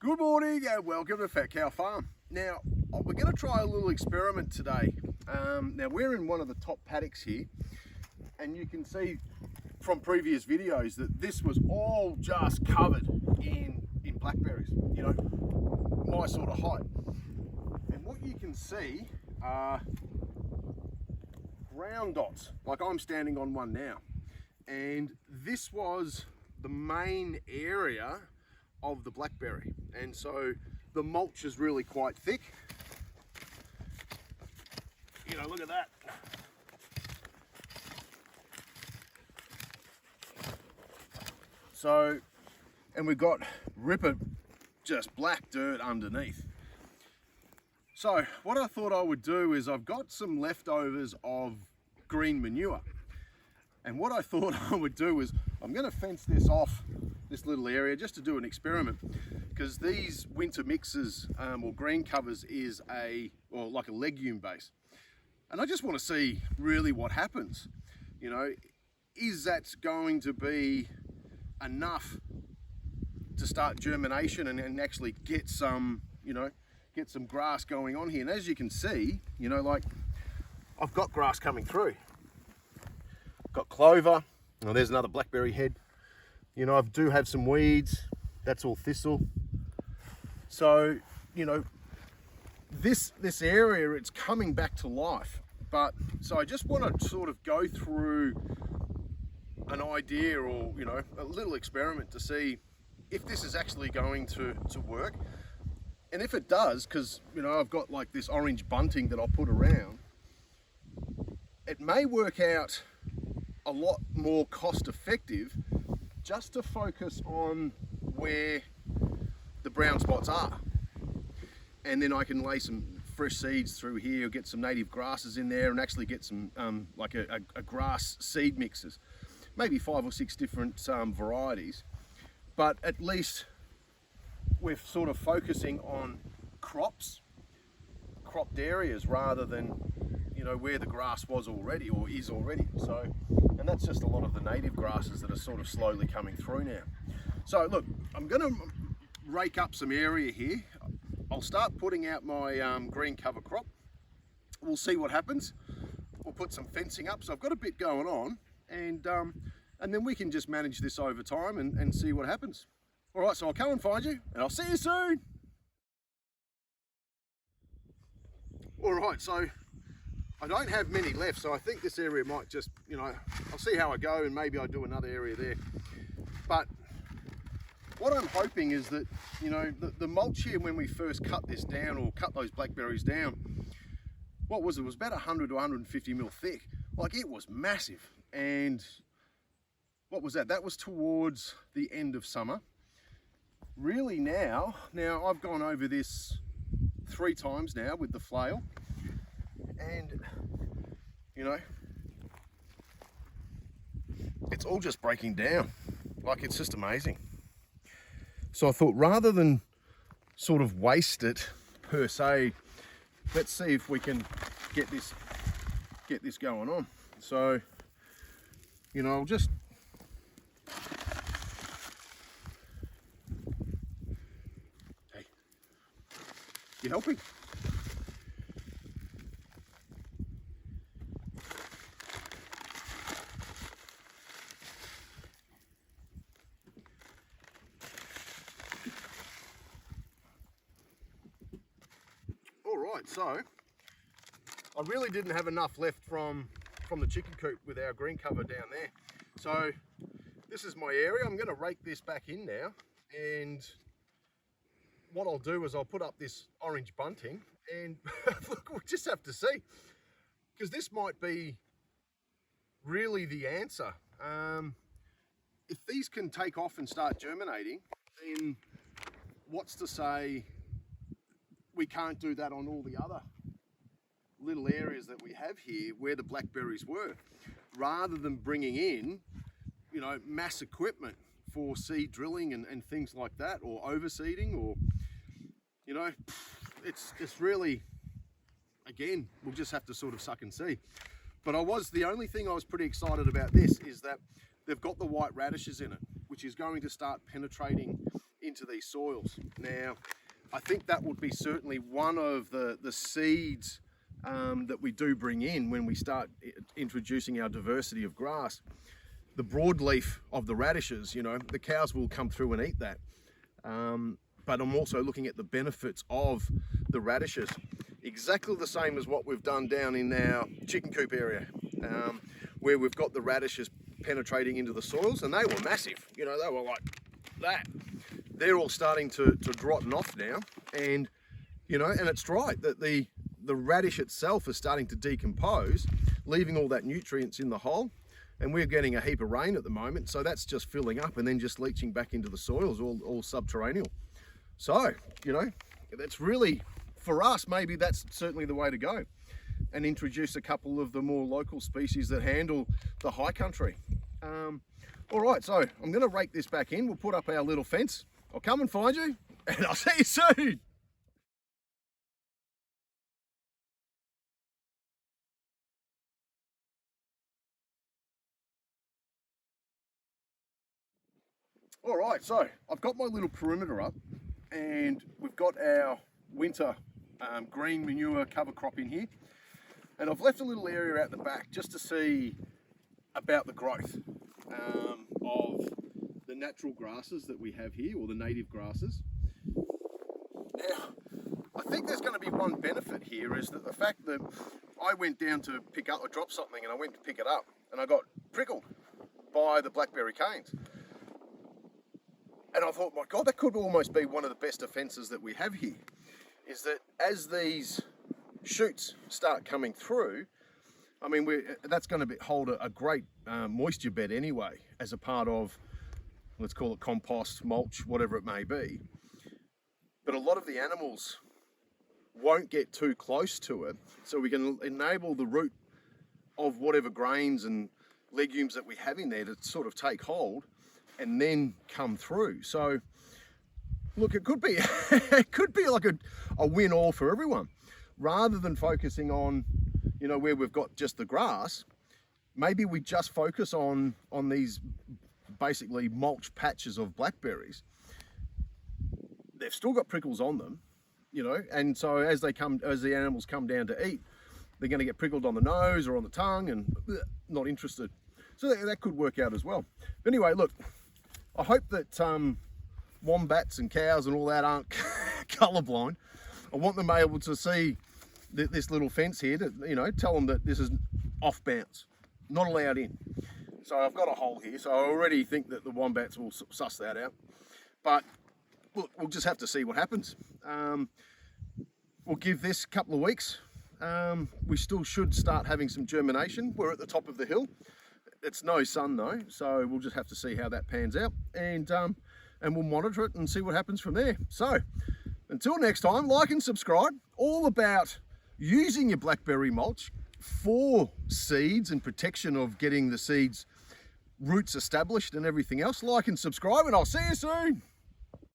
Good morning and welcome to Fat Cow Farm. Now, we're going to try a little experiment today. Now, we're in one of the top paddocks here, and you can see from previous videos that this was all just covered in blackberries, you know, my sort of height. And what you can see are brown dots, like I'm standing on one now. And this was the main area of the blackberry, and so the mulch is really quite thick. You know, look at that. So, and we've got ripper just black dirt underneath. So what I thought I would do is I've got some leftovers of green manure, and what I thought I would do is I'm going to fence this off, this little area, just to do an experiment, because these winter mixes or green covers is like a legume base, and I just want to see really what happens. You know, is that going to be enough to start germination and actually get some, you know, get some grass going on here? And as you can see, you know, like I've got grass coming through. Got clover. Oh, there's another blackberry head. You know, I do have some weeds. That's all thistle. So, you know, this area, it's coming back to life. But so I just want to sort of go through an idea, or, you know, a little experiment to see if this is actually going to work. And if it does, because, you know, I've got like this orange bunting that I'll put around, it may work out a lot more cost effective just to focus on where the brown spots are, and then I can lay some fresh seeds through here, get some native grasses in there, and actually get some like a grass seed mixes, maybe 5 or 6 different varieties. But at least we're sort of focusing on cropped areas rather than, you know, where the grass was already or is already. So, and that's just a lot of the native grasses that are sort of slowly coming through now. So look, I'm going to rake up some area here. I'll start putting out my green cover crop. We'll see what happens. We'll put some fencing up. So I've got a bit going on, and then we can just manage this over time and see what happens. All right, so I'll come and find you, and I'll see you soon. All right, so I don't have many left, so I think this area might just, you know, I'll see how I go, and maybe I'll do another area there. But what I'm hoping is that, you know, the mulch here, when we first cut this down, or cut those blackberries down, what was it? It was about 100 to 150 mil thick. Like, it was massive. And what was that? That was towards the end of summer. Really now I've gone over this 3 times now with the flail, and, you know, it's all just breaking down. Like, it's just amazing. So I thought, rather than sort of waste it per se, let's see if we can get this going on. So, you know, I'll just you helping? All right, so I really didn't have enough left from the chicken coop with our green cover down there. So this is my area. I'm going to rake this back in now, and what I'll do is I'll put up this orange bunting, and look, we'll just have to see, because this might be really the answer. If these can take off and start germinating, then what's to say we can't do that on all the other little areas that we have here where the blackberries were, rather than bringing in, you know, mass equipment for seed drilling and things like that, or overseeding, or, you know, it's really, again, we'll just have to sort of suck and see. But the only thing I was pretty excited about this is that they've got the white radishes in it, which is going to start penetrating into these soils. Now, I think that would be certainly one of the seeds that we do bring in when we start introducing our diversity of grass. The broadleaf of the radishes, you know, the cows will come through and eat that. But I'm also looking at the benefits of the radishes. Exactly the same as what we've done down in our chicken coop area, where we've got the radishes penetrating into the soils, and they were massive. You know, they were like that. They're all starting to rotten off now, and you know, and it's right that the radish itself is starting to decompose, leaving all that nutrients in the hole, and we're getting a heap of rain at the moment, so that's just filling up and then just leaching back into the soils, all subterranean. So, you know, that's really, for us, maybe that's certainly the way to go, and introduce a couple of the more local species that handle the high country. All right, so I'm going to rake this back in. We'll put up our little fence. I'll come and find you, and I'll see you soon. All right, so I've got my little perimeter up, and we've got our winter green manure cover crop in here, and I've left a little area out the back just to see about the growth of the natural grasses that we have here, or the native grasses. Now, I think there's going to be one benefit here, is that the fact that I went down to pick up, or drop something, and I went to pick it up, and I got prickled by the blackberry canes. And I thought, my God, that could almost be one of the best defences that we have here, is that as these shoots start coming through, I mean, that's going to hold a great moisture bed anyway, as a part of, let's call it compost, mulch, whatever it may be. But a lot of the animals won't get too close to it, so we can enable the root of whatever grains and legumes that we have in there to sort of take hold and then come through. So look, it could be it could be like a win-all for everyone. Rather than focusing on, you know, where we've got just the grass, maybe we just focus on these basically mulch patches of blackberries. They've still got prickles on them, you know, and so as the animals come down to eat, they're going to get prickled on the nose or on the tongue, and not interested. So that could work out as well. But anyway, look, I hope that wombats and cows and all that aren't colorblind. I want them able to see this little fence here to, you know, tell them that this is off bounds, not allowed in. So I've got a hole here, so I already think that the wombats will suss that out. But look, we'll just have to see what happens. We'll give this a couple of weeks. We still should start having some germination. We're at the top of the hill. It's no sun though, so we'll just have to see how that pans out, and we'll monitor it and see what happens from there. So until next time, like and subscribe. All about using your blackberry mulch for seeds and protection of getting the seeds roots established and everything else. Like and subscribe, and I'll see you soon.